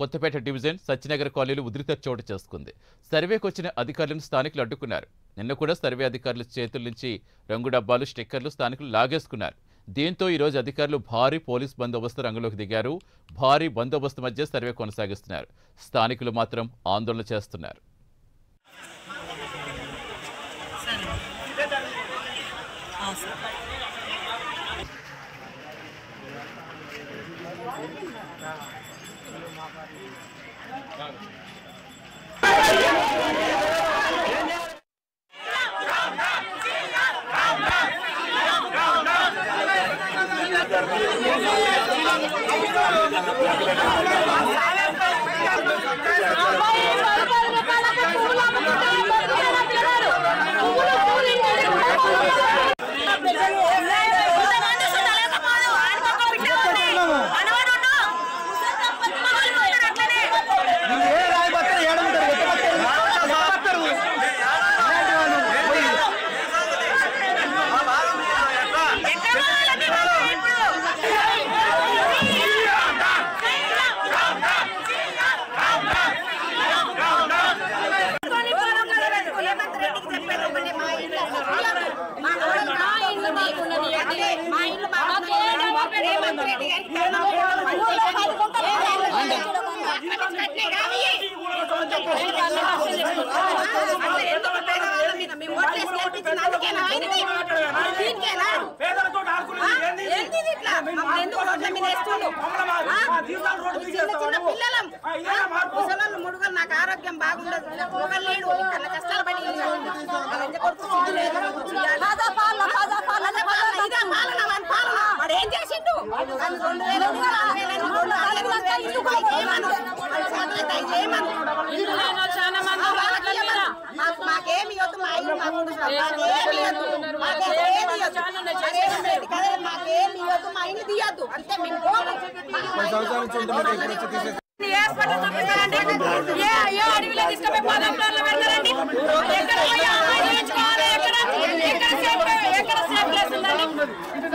Kothapeta division Satyanagar కాలనీలో ఉద్రిక్త చోటు చేసుకుంది. సర్వేకు వచ్చిన అధికారులను స్థానికులు అడ్డుకున్నారు. నిన్న కూడా సర్వే అధికారుల చేతుల నుంచి రంగు డబ్బాలు, స్టిక్కర్లు స్థానికులు లాగేసుకున్నారు. దీంతో ఈరోజు అధికారులు భారీ పోలీస్ బందోబస్తు రంగంలోకి దిగారు. భారీ బందోబస్తు మధ్య సర్వే కొనసాగిస్తున్నారు. స్థానికులు మాత్రం ఆందోళన చేస్తున్నారు. నాకు ఆరోగ్యం బాగుండదు. కష్టాలు పడి ఏం చేసిండు? మాకేమి ఇవ్వద్దు, మా ఇల్లు మాకేమి ఇవ్వద్దు, మా ఇల్లు తీయద్దు అంతే. మేము అడవిలో తీసుకుపోయి పదంలో పెడతారండి.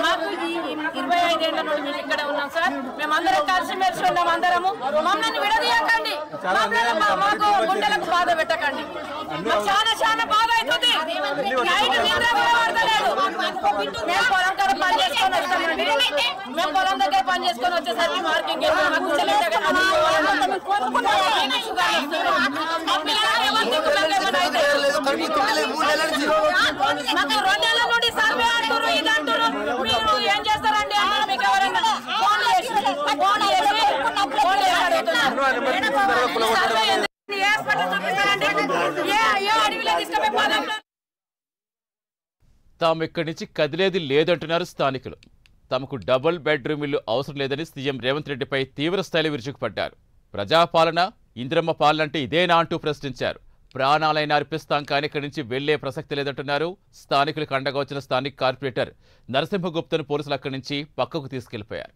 మాకు 25 ఏళ్ల నుండి మేము ఇక్కడ ఉన్నాం సార్. మేమందరం కలిసిమెలిసి ఉన్నాం. అందరము మమ్మల్ని విడదీయకండి, మాకు గుండెలకు బాధ పెట్టకండి. చాలా చాలా బాధ అవుతుంది. మేము పొలం దగ్గర పని చేసుకొని వస్తామండి. మేము పొలం దగ్గర పని చేసుకొని వచ్చేసరికి మార్కింగ్ మాకు 2 నెలల నుండి సర్వే అంటారు, ఇది అంటారు. మీరు ఏం చేస్తారండి? మీకు ఎవరైనా తాము ఇక్కడి నుంచి కదిలేది లేదంటున్నారు స్థానికులు. తమకు డబుల్ బెడ్రూమ్ ఇల్లు అవసరం లేదని సీఎం రేవంత్ రెడ్డిపై తీవ్ర స్థాయిలో విరుచుకుపడ్డారు. ప్రజాపాలన, ఇందిరమ్మ పాలన అంటే ఇదేనా అంటూ ప్రశ్నించారు. ప్రాణాలైనా అర్పిస్తాం కానీ ఇక్కడి నుంచి వెళ్లే ప్రసక్తి లేదంటున్నారు. స్థానికులకు అండగా వచ్చిన స్థానిక కార్పొరేటర్ నరసింహగుప్తను పోలీసులు అక్కడి నుంచి పక్కకు తీసుకెళ్లిపోయారు.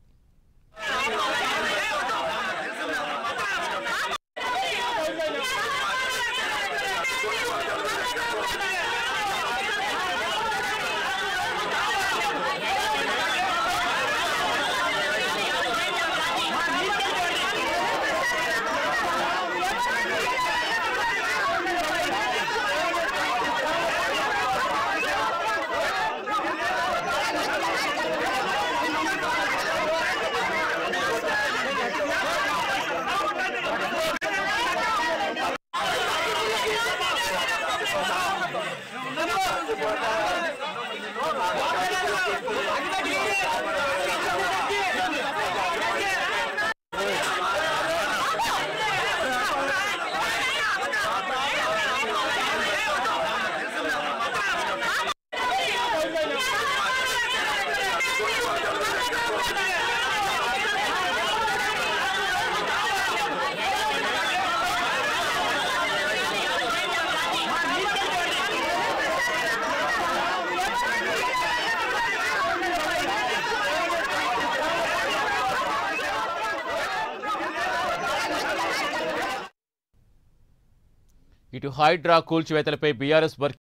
ఇటు హైడ్రా కూల్చివేతలపై బీఆర్ఎస్